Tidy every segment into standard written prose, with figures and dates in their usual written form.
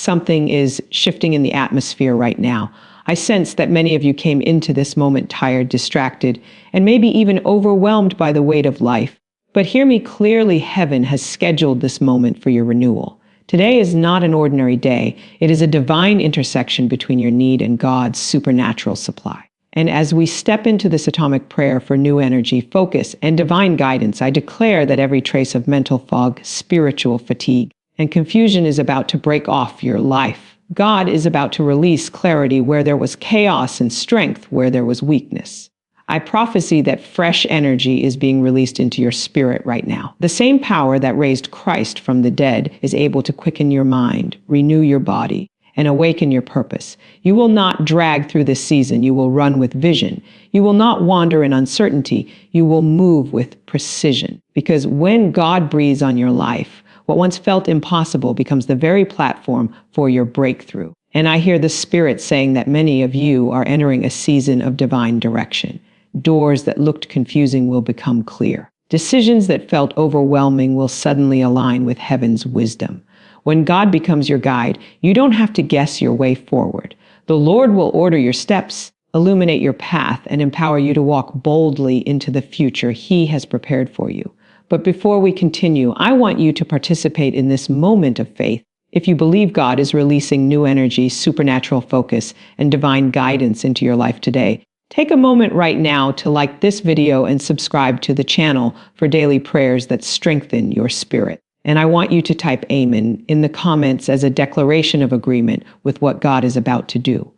something is shifting in the atmosphere right now. I sense that many of you came into this moment tired, distracted, and maybe even overwhelmed by the weight of life. But hear me clearly, heaven has scheduled this moment for your renewal. Today is not an ordinary day. It is a divine intersection between your need and God's supernatural supply. And as we step into this atomic prayer for new energy, focus, and divine guidance, I declare that every trace of mental fog, spiritual fatigue, and confusion is about to break off your life. God is about to release clarity where there was chaos and strength where there was weakness. I prophesy that fresh energy is being released into your spirit right now. The same power that raised Christ from the dead is able to quicken your mind, renew your body, and awaken your purpose. You will not drag through this season. You will run with vision. You will not wander in uncertainty. You will move with precision. Because when God breathes on your life, what once felt impossible becomes the very platform for your breakthrough. And I hear the Spirit saying that many of you are entering a season of divine direction. Doors that looked confusing will become clear. Decisions that felt overwhelming will suddenly align with heaven's wisdom. When God becomes your guide, you don't have to guess your way forward. The Lord will order your steps, illuminate your path, and empower you to walk boldly into the future He has prepared for you. But before we continue, I want you to participate in this moment of faith. If you believe God is releasing new energy, supernatural focus, and divine guidance into your life today, take a moment right now to like this video and subscribe to the channel for daily prayers that strengthen your spirit. And I want you to type Amen in the comments as a declaration of agreement with what God is about to do.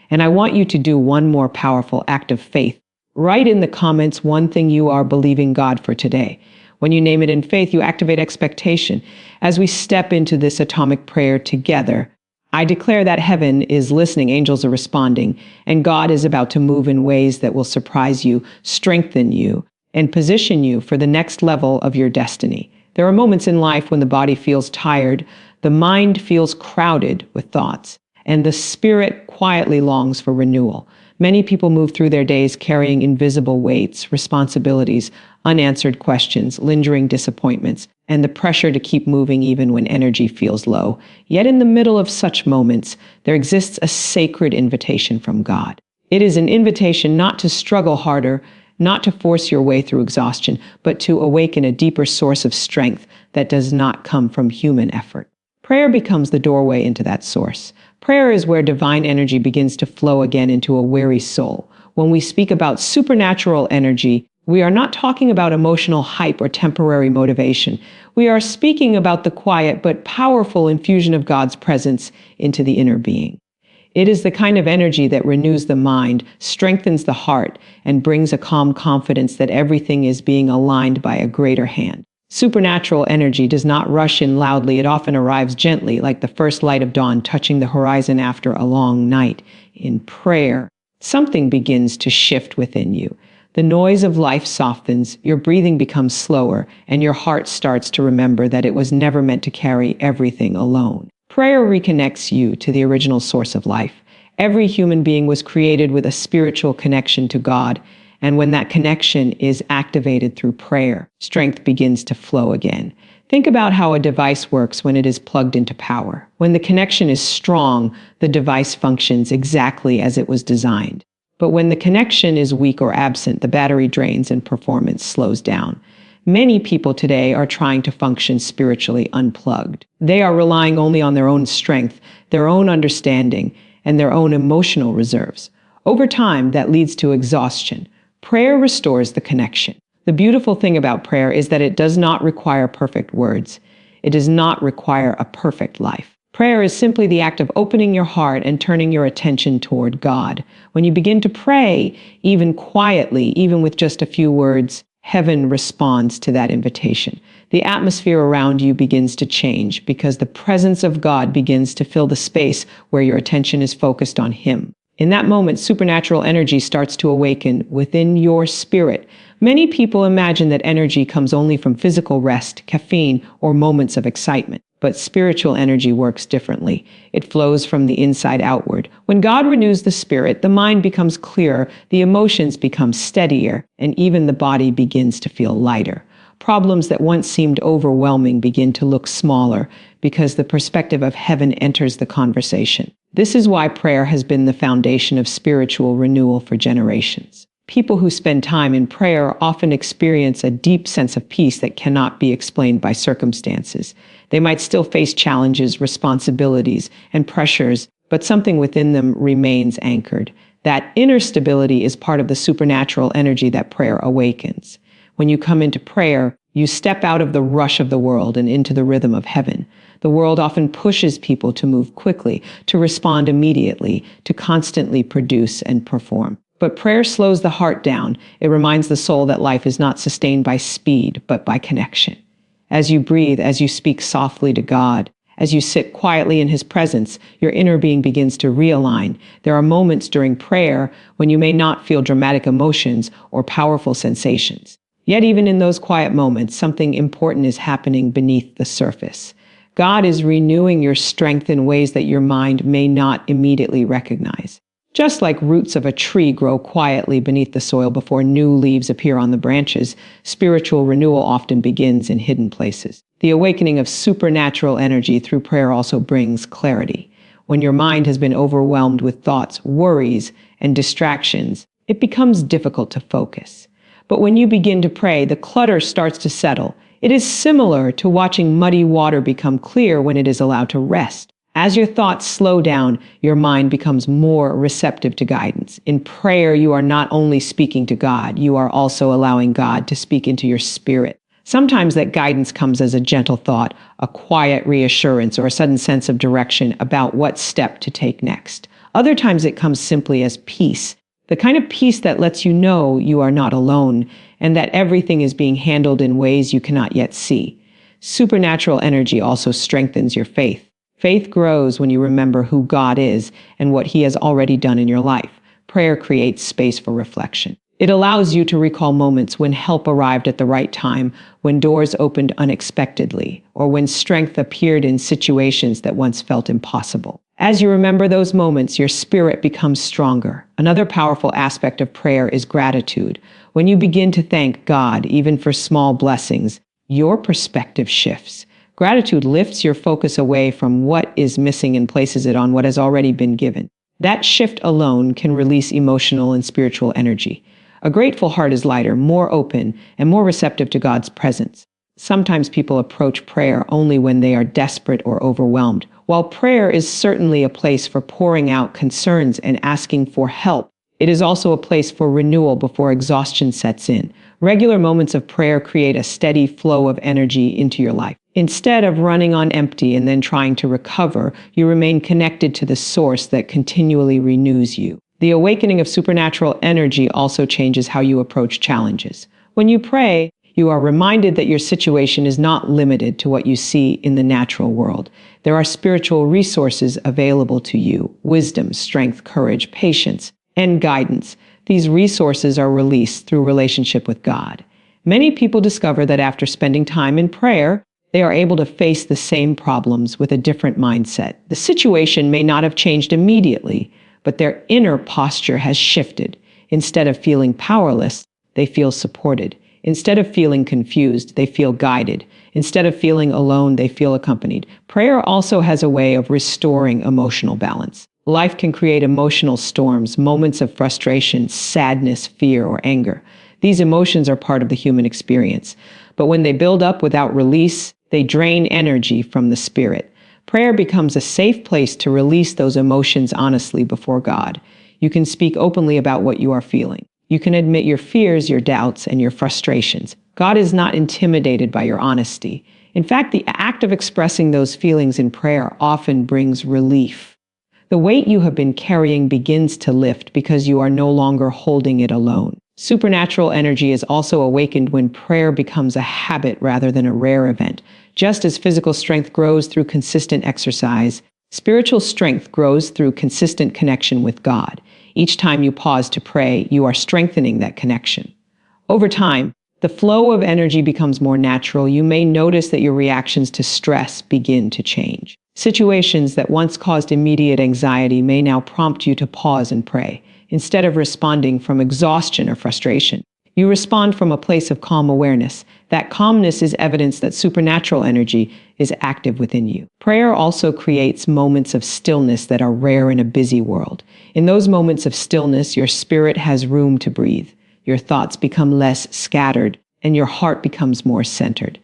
And I want you to do one more powerful act of faith. Write in the comments one thing you are believing God for today. When you name it in faith, you activate expectation. As we step into this atomic prayer together, I declare that heaven is listening, angels are responding, and God is about to move in ways that will surprise you, strengthen you, and position you for the next level of your destiny. There are moments in life when the body feels tired, the mind feels crowded with thoughts, and the spirit quietly longs for renewal. Many people move through their days carrying invisible weights, responsibilities, unanswered questions, lingering disappointments, and the pressure to keep moving even when energy feels low. Yet in the middle of such moments, there exists a sacred invitation from God. It is an invitation not to struggle harder, not to force your way through exhaustion, but to awaken a deeper source of strength that does not come from human effort. Prayer becomes the doorway into that source. Prayer is where divine energy begins to flow again into a weary soul. When we speak about supernatural energy, we are not talking about emotional hype or temporary motivation. We are speaking about the quiet but powerful infusion of God's presence into the inner being. It is the kind of energy that renews the mind, strengthens the heart, and brings a calm confidence that everything is being aligned by a greater hand. Supernatural energy does not rush in loudly. It often arrives gently, like the first light of dawn touching the horizon after a long night. In prayer, something begins to shift within you. The noise of life softens, your breathing becomes slower, and your heart starts to remember that it was never meant to carry everything alone. Prayer reconnects you to the original source of life. Every human being was created with a spiritual connection to God, and when that connection is activated through prayer, strength begins to flow again. Think about how a device works when it is plugged into power. When the connection is strong, the device functions exactly as it was designed. But when the connection is weak or absent, the battery drains and performance slows down. Many people today are trying to function spiritually unplugged. They are relying only on their own strength, their own understanding, and their own emotional reserves. Over time, that leads to exhaustion. Prayer restores the connection. The beautiful thing about prayer is that it does not require perfect words. It does not require a perfect life. Prayer is simply the act of opening your heart and turning your attention toward God. When you begin to pray, even quietly, even with just a few words, heaven responds to that invitation. The atmosphere around you begins to change because the presence of God begins to fill the space where your attention is focused on Him. In that moment, supernatural energy starts to awaken within your spirit. Many people imagine that energy comes only from physical rest, caffeine, or moments of excitement. But spiritual energy works differently. It flows from the inside outward. When God renews the spirit, the mind becomes clearer, the emotions become steadier, and even the body begins to feel lighter. Problems that once seemed overwhelming begin to look smaller because the perspective of heaven enters the conversation. This is why prayer has been the foundation of spiritual renewal for generations. People who spend time in prayer often experience a deep sense of peace that cannot be explained by circumstances. They might still face challenges, responsibilities, and pressures, but something within them remains anchored. That inner stability is part of the supernatural energy that prayer awakens. When you come into prayer, you step out of the rush of the world and into the rhythm of heaven. The world often pushes people to move quickly, to respond immediately, to constantly produce and perform. But prayer slows the heart down. It reminds the soul that life is not sustained by speed, but by connection. As you breathe, as you speak softly to God, as you sit quietly in His presence, your inner being begins to realign. There are moments during prayer when you may not feel dramatic emotions or powerful sensations. Yet even in those quiet moments, something important is happening beneath the surface. God is renewing your strength in ways that your mind may not immediately recognize. Just like roots of a tree grow quietly beneath the soil before new leaves appear on the branches, spiritual renewal often begins in hidden places. The awakening of supernatural energy through prayer also brings clarity. When your mind has been overwhelmed with thoughts, worries, and distractions, it becomes difficult to focus. But when you begin to pray, the clutter starts to settle. It is similar to watching muddy water become clear when it is allowed to rest. As your thoughts slow down, your mind becomes more receptive to guidance. In prayer, you are not only speaking to God, you are also allowing God to speak into your spirit. Sometimes that guidance comes as a gentle thought, a quiet reassurance, or a sudden sense of direction about what step to take next. Other times it comes simply as peace. The kind of peace that lets you know you are not alone and that everything is being handled in ways you cannot yet see. Supernatural energy also strengthens your faith. Faith grows when you remember who God is and what He has already done in your life. Prayer creates space for reflection. It allows you to recall moments when help arrived at the right time, when doors opened unexpectedly, or when strength appeared in situations that once felt impossible. As you remember those moments, your spirit becomes stronger. Another powerful aspect of prayer is gratitude. When you begin to thank God, even for small blessings, your perspective shifts. Gratitude lifts your focus away from what is missing and places it on what has already been given. That shift alone can release emotional and spiritual energy. A grateful heart is lighter, more open, and more receptive to God's presence. Sometimes people approach prayer only when they are desperate or overwhelmed. While prayer is certainly a place for pouring out concerns and asking for help, it is also a place for renewal before exhaustion sets in. Regular moments of prayer create a steady flow of energy into your life. Instead of running on empty and then trying to recover, you remain connected to the source that continually renews you. The awakening of supernatural energy also changes how you approach challenges. When you pray, you are reminded that your situation is not limited to what you see in the natural world. There are spiritual resources available to you: wisdom, strength, courage, patience, and guidance. These resources are released through relationship with God. Many people discover that after spending time in prayer, they are able to face the same problems with a different mindset. The situation may not have changed immediately, but their inner posture has shifted. Instead of feeling powerless, they feel supported. Instead of feeling confused, they feel guided. Instead of feeling alone, they feel accompanied. Prayer also has a way of restoring emotional balance. Life can create emotional storms, moments of frustration, sadness, fear, or anger. These emotions are part of the human experience. But when they build up without release, they drain energy from the spirit. Prayer becomes a safe place to release those emotions honestly before God. You can speak openly about what you are feeling. You can admit your fears, your doubts, and your frustrations. God is not intimidated by your honesty. In fact, the act of expressing those feelings in prayer often brings relief. The weight you have been carrying begins to lift because you are no longer holding it alone. Supernatural energy is also awakened when prayer becomes a habit rather than a rare event. Just as physical strength grows through consistent exercise, spiritual strength grows through consistent connection with God. Each time you pause to pray, you are strengthening that connection. Over time, the flow of energy becomes more natural. You may notice that your reactions to stress begin to change. Situations that once caused immediate anxiety may now prompt you to pause and pray. Instead of responding from exhaustion or frustration, you respond from a place of calm awareness. That calmness is evidence that supernatural energy is active within you. Prayer also creates moments of stillness that are rare in a busy world. In those moments of stillness, your spirit has room to breathe. Your thoughts become less scattered, and your heart becomes more centered.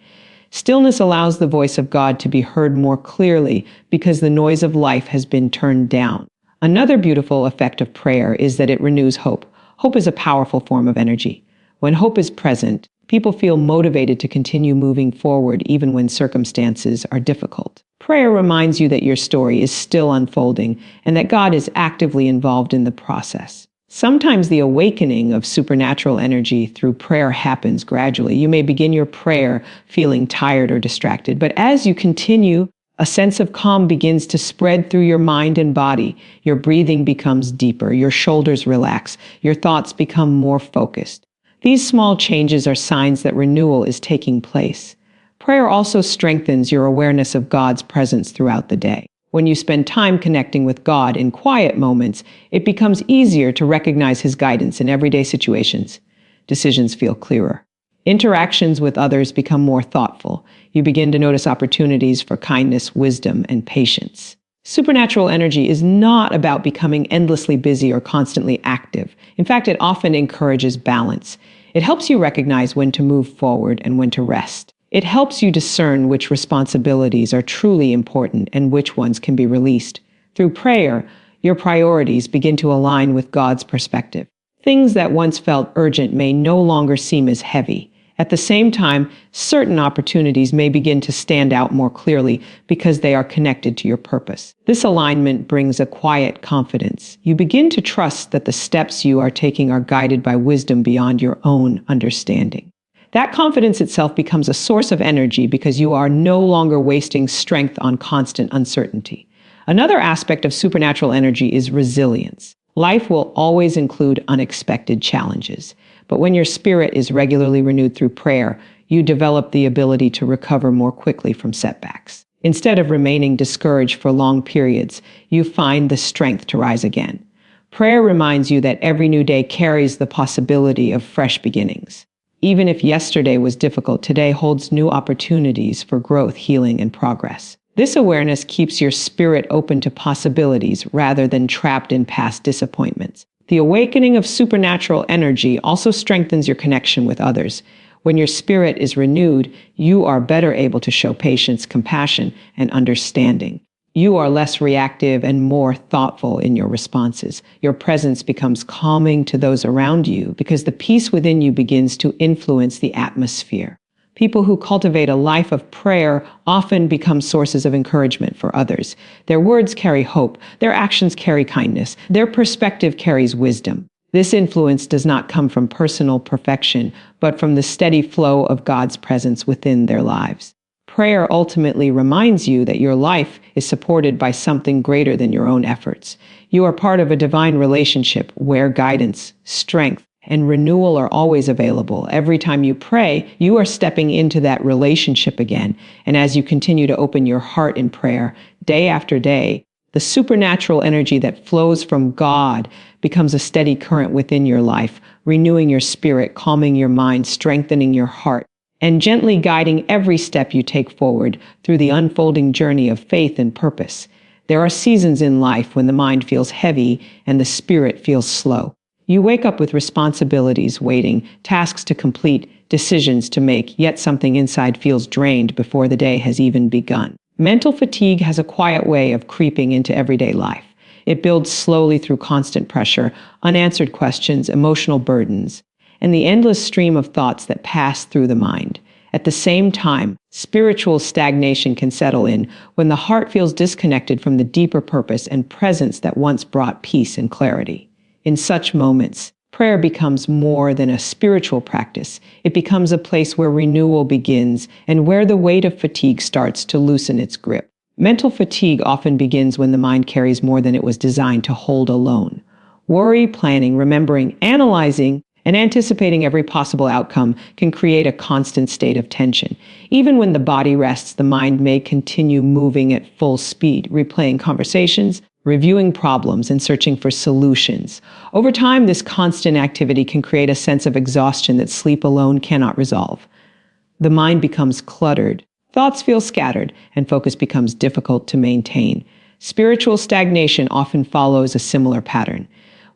Stillness allows the voice of God to be heard more clearly because the noise of life has been turned down. Another beautiful effect of prayer is that it renews hope. Hope is a powerful form of energy. When hope is present, people feel motivated to continue moving forward even when circumstances are difficult. Prayer reminds you that your story is still unfolding and that God is actively involved in the process. Sometimes the awakening of supernatural energy through prayer happens gradually. You may begin your prayer feeling tired or distracted, but as you continue, a sense of calm begins to spread through your mind and body. Your breathing becomes deeper, your shoulders relax, your thoughts become more focused. These small changes are signs that renewal is taking place. Prayer also strengthens your awareness of God's presence throughout the day. When you spend time connecting with God in quiet moments, it becomes easier to recognize His guidance in everyday situations. Decisions feel clearer. Interactions with others become more thoughtful. You begin to notice opportunities for kindness, wisdom, and patience. Supernatural energy is not about becoming endlessly busy or constantly active. In fact, it often encourages balance. It helps you recognize when to move forward and when to rest. It helps you discern which responsibilities are truly important and which ones can be released. Through prayer, your priorities begin to align with God's perspective. Things that once felt urgent may no longer seem as heavy. At the same time, certain opportunities may begin to stand out more clearly because they are connected to your purpose. This alignment brings a quiet confidence. You begin to trust that the steps you are taking are guided by wisdom beyond your own understanding. That confidence itself becomes a source of energy because you are no longer wasting strength on constant uncertainty. Another aspect of supernatural energy is resilience. Life will always include unexpected challenges, but when your spirit is regularly renewed through prayer, you develop the ability to recover more quickly from setbacks. Instead of remaining discouraged for long periods, you find the strength to rise again. Prayer reminds you that every new day carries the possibility of fresh beginnings. Even if yesterday was difficult, today holds new opportunities for growth, healing, and progress. This awareness keeps your spirit open to possibilities rather than trapped in past disappointments. The awakening of supernatural energy also strengthens your connection with others. When your spirit is renewed, you are better able to show patience, compassion, and understanding. You are less reactive and more thoughtful in your responses. Your presence becomes calming to those around you because the peace within you begins to influence the atmosphere. People who cultivate a life of prayer often become sources of encouragement for others. Their words carry hope, their actions carry kindness, their perspective carries wisdom. This influence does not come from personal perfection, but from the steady flow of God's presence within their lives. Prayer ultimately reminds you that your life is supported by something greater than your own efforts. You are part of a divine relationship where guidance, strength, and renewal are always available. Every time you pray, you are stepping into that relationship again. And as you continue to open your heart in prayer, day after day, the supernatural energy that flows from God becomes a steady current within your life, renewing your spirit, calming your mind, strengthening your heart, and gently guiding every step you take forward through the unfolding journey of faith and purpose. There are seasons in life when the mind feels heavy and the spirit feels slow. You wake up with responsibilities waiting, tasks to complete, decisions to make, yet something inside feels drained before the day has even begun. Mental fatigue has a quiet way of creeping into everyday life. It builds slowly through constant pressure, unanswered questions, emotional burdens, and the endless stream of thoughts that pass through the mind. At the same time, spiritual stagnation can settle in when the heart feels disconnected from the deeper purpose and presence that once brought peace and clarity. In such moments, prayer becomes more than a spiritual practice. It becomes a place where renewal begins and where the weight of fatigue starts to loosen its grip. Mental fatigue often begins when the mind carries more than it was designed to hold alone. Worry, planning, remembering, analyzing, and anticipating every possible outcome can create a constant state of tension. Even when the body rests, the mind may continue moving at full speed, replaying conversations, reviewing problems, and searching for solutions. Over time, this constant activity can create a sense of exhaustion that sleep alone cannot resolve. The mind becomes cluttered, thoughts feel scattered, and focus becomes difficult to maintain. Spiritual stagnation often follows a similar pattern.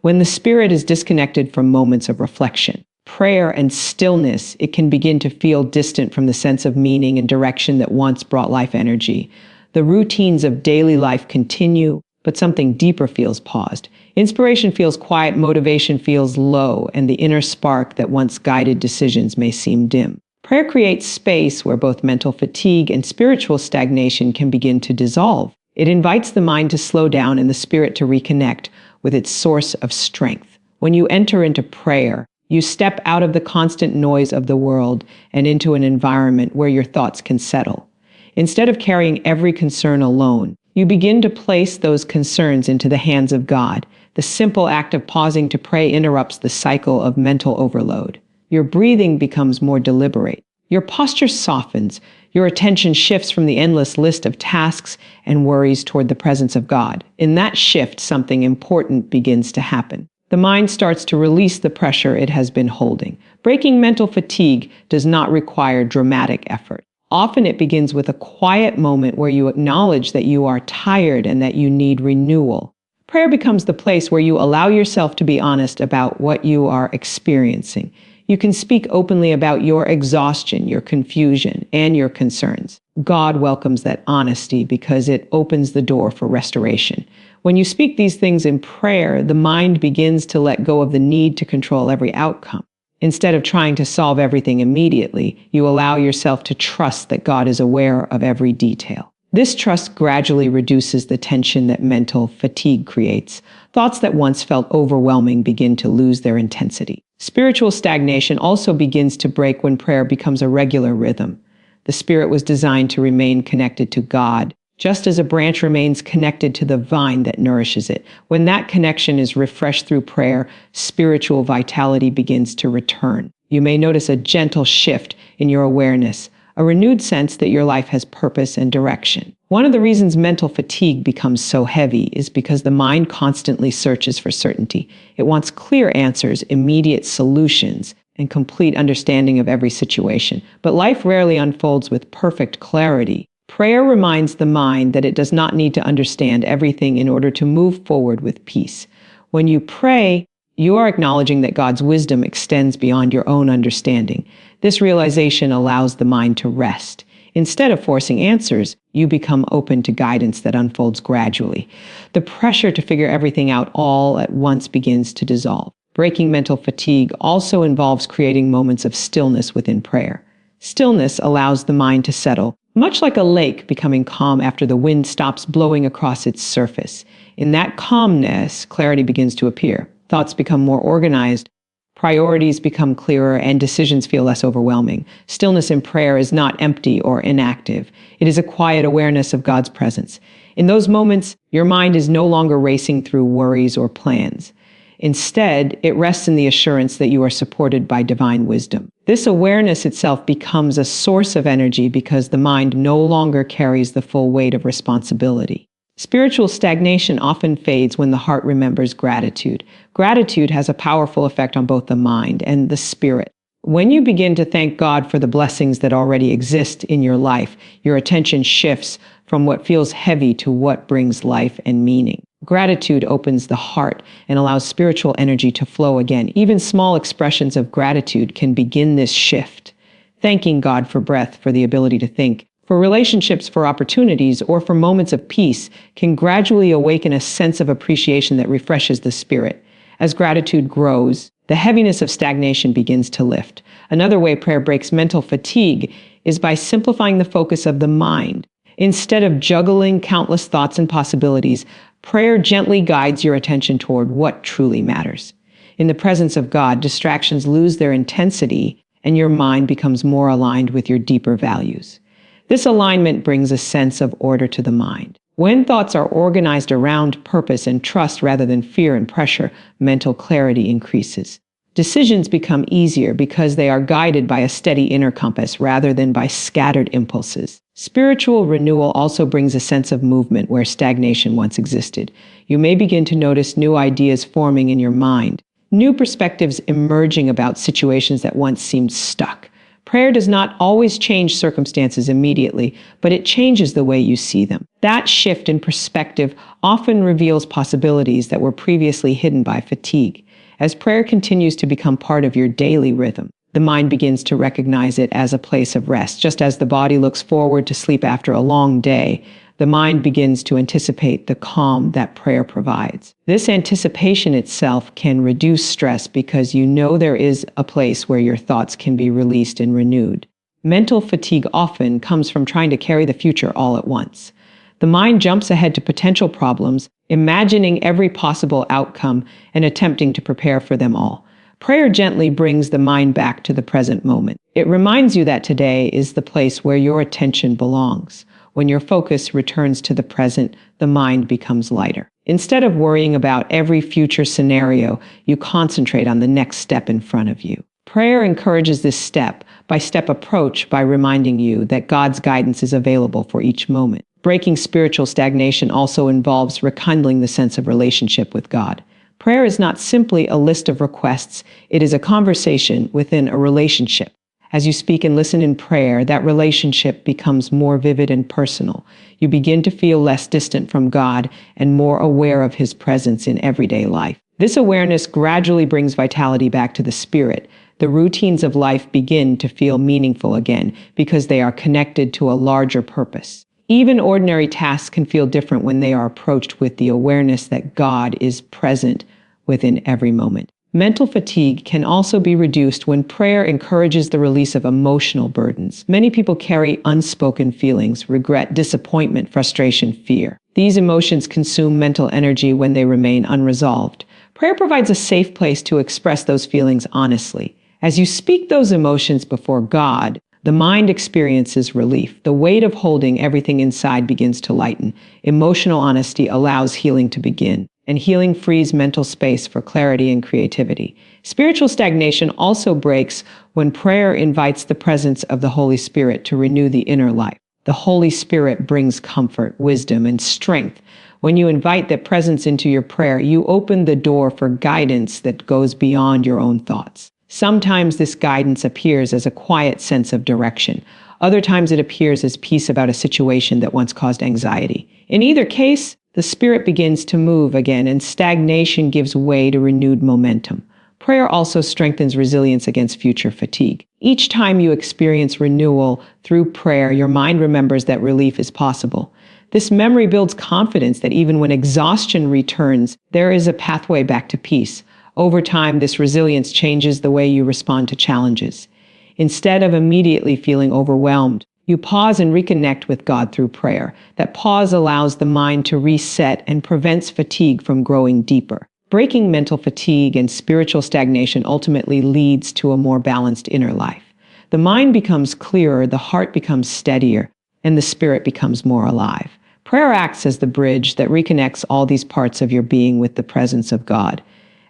When the spirit is disconnected from moments of reflection, prayer, and stillness, it can begin to feel distant from the sense of meaning and direction that once brought life energy. The routines of daily life continue, but something deeper feels paused. Inspiration feels quiet, motivation feels low, and the inner spark that once guided decisions may seem dim. Prayer creates space where both mental fatigue and spiritual stagnation can begin to dissolve. It invites the mind to slow down and the spirit to reconnect with its source of strength. When you enter into prayer, you step out of the constant noise of the world and into an environment where your thoughts can settle. Instead of carrying every concern alone, you begin to place those concerns into the hands of God. The simple act of pausing to pray interrupts the cycle of mental overload. Your breathing becomes more deliberate. Your posture softens. Your attention shifts from the endless list of tasks and worries toward the presence of God. In that shift, something important begins to happen. The mind starts to release the pressure it has been holding. Breaking mental fatigue does not require dramatic effort. Often it begins with a quiet moment where you acknowledge that you are tired and that you need renewal. Prayer becomes the place where you allow yourself to be honest about what you are experiencing. You can speak openly about your exhaustion, your confusion, and your concerns. God welcomes that honesty because it opens the door for restoration. When you speak these things in prayer, the mind begins to let go of the need to control every outcome. Instead of trying to solve everything immediately, you allow yourself to trust that God is aware of every detail. This trust gradually reduces the tension that mental fatigue creates. Thoughts that once felt overwhelming begin to lose their intensity. Spiritual stagnation also begins to break when prayer becomes a regular rhythm. The spirit was designed to remain connected to God, just as a branch remains connected to the vine that nourishes it. When that connection is refreshed through prayer, spiritual vitality begins to return. You may notice a gentle shift in your awareness, a renewed sense that your life has purpose and direction. One of the reasons mental fatigue becomes so heavy is because the mind constantly searches for certainty. It wants clear answers, immediate solutions, and complete understanding of every situation. But life rarely unfolds with perfect clarity. Prayer reminds the mind that it does not need to understand everything in order to move forward with peace. When you pray, you are acknowledging that God's wisdom extends beyond your own understanding. This realization allows the mind to rest. Instead of forcing answers, you become open to guidance that unfolds gradually. The pressure to figure everything out all at once begins to dissolve. Breaking mental fatigue also involves creating moments of stillness within prayer. Stillness allows the mind to settle, much like a lake becoming calm after the wind stops blowing across its surface. In that calmness, clarity begins to appear. Thoughts become more organized, priorities become clearer, and decisions feel less overwhelming. Stillness in prayer is not empty or inactive. It is a quiet awareness of God's presence. In those moments, your mind is no longer racing through worries or plans. Instead, it rests in the assurance that you are supported by divine wisdom. This awareness itself becomes a source of energy because the mind no longer carries the full weight of responsibility. Spiritual stagnation often fades when the heart remembers gratitude. Gratitude has a powerful effect on both the mind and the spirit. When you begin to thank God for the blessings that already exist in your life, your attention shifts from what feels heavy to what brings life and meaning. Gratitude opens the heart and allows spiritual energy to flow again. Even small expressions of gratitude can begin this shift. Thanking God for breath, for the ability to think, for relationships, for opportunities, or for moments of peace can gradually awaken a sense of appreciation that refreshes the spirit. As gratitude grows, the heaviness of stagnation begins to lift. Another way prayer breaks mental fatigue is by simplifying the focus of the mind. Instead of juggling countless thoughts and possibilities, prayer gently guides your attention toward what truly matters. In the presence of God, distractions lose their intensity and your mind becomes more aligned with your deeper values. This alignment brings a sense of order to the mind. When thoughts are organized around purpose and trust rather than fear and pressure, mental clarity increases. Decisions become easier because they are guided by a steady inner compass rather than by scattered impulses. Spiritual renewal also brings a sense of movement where stagnation once existed. You may begin to notice new ideas forming in your mind, new perspectives emerging about situations that once seemed stuck. Prayer does not always change circumstances immediately, but it changes the way you see them. That shift in perspective often reveals possibilities that were previously hidden by fatigue. As prayer continues to become part of your daily rhythm, the mind begins to recognize it as a place of rest. Just as the body looks forward to sleep after a long day, the mind begins to anticipate the calm that prayer provides. This anticipation itself can reduce stress because you know there is a place where your thoughts can be released and renewed. Mental fatigue often comes from trying to carry the future all at once. The mind jumps ahead to potential problems, imagining every possible outcome and attempting to prepare for them all. Prayer gently brings the mind back to the present moment. It reminds you that today is the place where your attention belongs. When your focus returns to the present, the mind becomes lighter. Instead of worrying about every future scenario, you concentrate on the next step in front of you. Prayer encourages this step-by-step approach by reminding you that God's guidance is available for each moment. Breaking spiritual stagnation also involves rekindling the sense of relationship with God. Prayer is not simply a list of requests, it is a conversation within a relationship. As you speak and listen in prayer, that relationship becomes more vivid and personal. You begin to feel less distant from God and more aware of His presence in everyday life. This awareness gradually brings vitality back to the spirit. The routines of life begin to feel meaningful again because they are connected to a larger purpose. Even ordinary tasks can feel different when they are approached with the awareness that God is present within every moment. Mental fatigue can also be reduced when prayer encourages the release of emotional burdens. Many people carry unspoken feelings, regret, disappointment, frustration, fear. These emotions consume mental energy when they remain unresolved. Prayer provides a safe place to express those feelings honestly. As you speak those emotions before God, the mind experiences relief. The weight of holding everything inside begins to lighten. Emotional honesty allows healing to begin, and healing frees mental space for clarity and creativity. Spiritual stagnation also breaks when prayer invites the presence of the Holy Spirit to renew the inner life. The Holy Spirit brings comfort, wisdom, and strength. When you invite that presence into your prayer, you open the door for guidance that goes beyond your own thoughts. Sometimes this guidance appears as a quiet sense of direction. Other times it appears as peace about a situation that once caused anxiety. In either case, the spirit begins to move again, and stagnation gives way to renewed momentum. Prayer also strengthens resilience against future fatigue. Each time you experience renewal through prayer, your mind remembers that relief is possible. This memory builds confidence that even when exhaustion returns, there is a pathway back to peace. Over time, this resilience changes the way you respond to challenges. Instead of immediately feeling overwhelmed, you pause and reconnect with God through prayer. That pause allows the mind to reset and prevents fatigue from growing deeper. Breaking mental fatigue and spiritual stagnation ultimately leads to a more balanced inner life. The mind becomes clearer, the heart becomes steadier, and the spirit becomes more alive. Prayer acts as the bridge that reconnects all these parts of your being with the presence of God.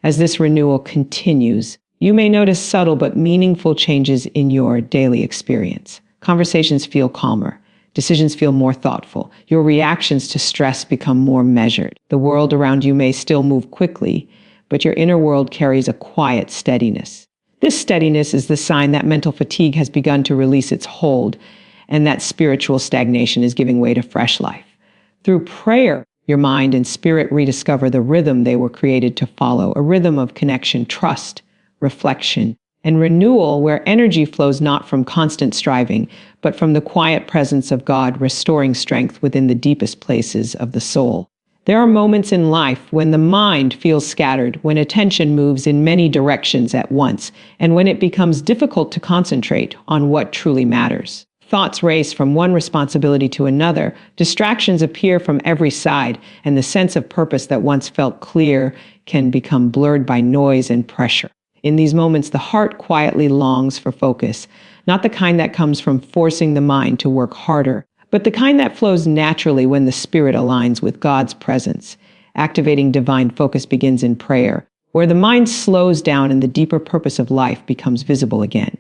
As this renewal continues, you may notice subtle but meaningful changes in your daily experience. Conversations feel calmer. Decisions feel more thoughtful. Your reactions to stress become more measured. The world around you may still move quickly, but your inner world carries a quiet steadiness. This steadiness is the sign that mental fatigue has begun to release its hold and that spiritual stagnation is giving way to fresh life. Through prayer, your mind and spirit rediscover the rhythm they were created to follow, a rhythm of connection, trust, reflection, and renewal where energy flows not from constant striving, but from the quiet presence of God, restoring strength within the deepest places of the soul. There are moments in life when the mind feels scattered, when attention moves in many directions at once, and when it becomes difficult to concentrate on what truly matters. Thoughts race from one responsibility to another, distractions appear from every side, and the sense of purpose that once felt clear can become blurred by noise and pressure. In these moments, the heart quietly longs for focus, not the kind that comes from forcing the mind to work harder, but the kind that flows naturally when the spirit aligns with God's presence. Activating divine focus begins in prayer, where the mind slows down and the deeper purpose of life becomes visible again.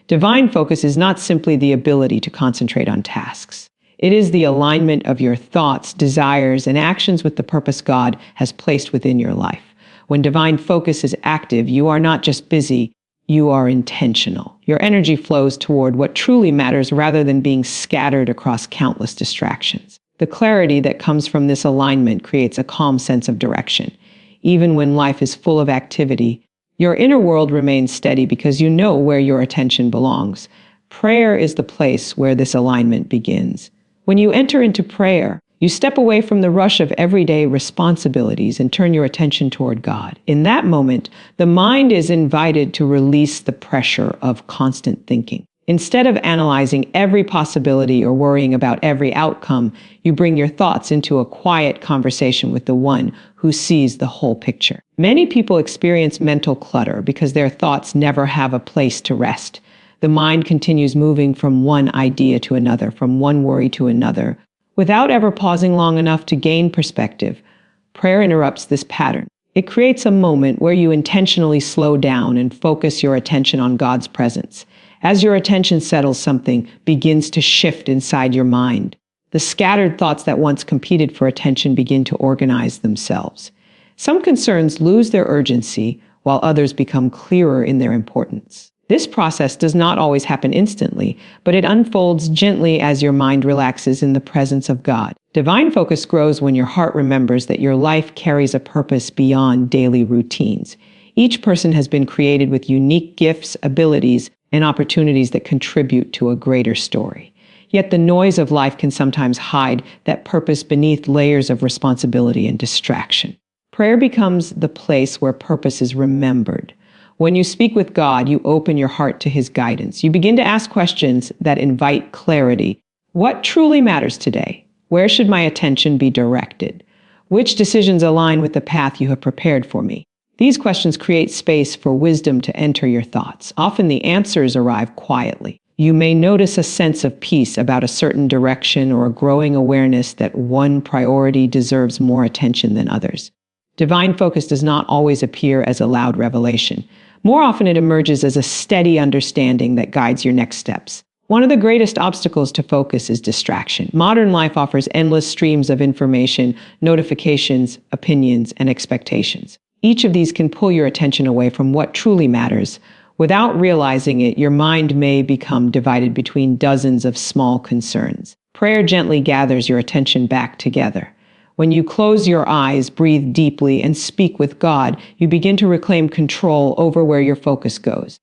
Divine focus is not simply the ability to concentrate on tasks. It is the alignment of your thoughts, desires, and actions with the purpose God has placed within your life. When divine focus is active, you are not just busy, you are intentional. Your energy flows toward what truly matters rather than being scattered across countless distractions. The clarity that comes from this alignment creates a calm sense of direction. Even when life is full of activity, your inner world remains steady because you know where your attention belongs. Prayer is the place where this alignment begins. When you enter into prayer, you step away from the rush of everyday responsibilities and turn your attention toward God. In that moment, the mind is invited to release the pressure of constant thinking. Instead of analyzing every possibility or worrying about every outcome, you bring your thoughts into a quiet conversation with the one who sees the whole picture. Many people experience mental clutter because their thoughts never have a place to rest. The mind continues moving from one idea to another, from one worry to another, without ever pausing long enough to gain perspective. Prayer interrupts this pattern. It creates a moment where you intentionally slow down and focus your attention on God's presence. As your attention settles, something begins to shift inside your mind. The scattered thoughts that once competed for attention begin to organize themselves. Some concerns lose their urgency, while others become clearer in their importance. This process does not always happen instantly, but it unfolds gently as your mind relaxes in the presence of God. Divine focus grows when your heart remembers that your life carries a purpose beyond daily routines. Each person has been created with unique gifts, abilities, and opportunities that contribute to a greater story. Yet the noise of life can sometimes hide that purpose beneath layers of responsibility and distraction. Prayer becomes the place where purpose is remembered. When you speak with God, you open your heart to His guidance. You begin to ask questions that invite clarity. What truly matters today? Where should my attention be directed? Which decisions align with the path you have prepared for me? These questions create space for wisdom to enter your thoughts. Often the answers arrive quietly. You may notice a sense of peace about a certain direction or a growing awareness that one priority deserves more attention than others. Divine focus does not always appear as a loud revelation. More often it emerges as a steady understanding that guides your next steps. One of the greatest obstacles to focus is distraction. Modern life offers endless streams of information, notifications, opinions, and expectations. Each of these can pull your attention away from what truly matters. Without realizing it, your mind may become divided between dozens of small concerns. Prayer gently gathers your attention back together. When you close your eyes, breathe deeply, and speak with God, you begin to reclaim control over where your focus goes.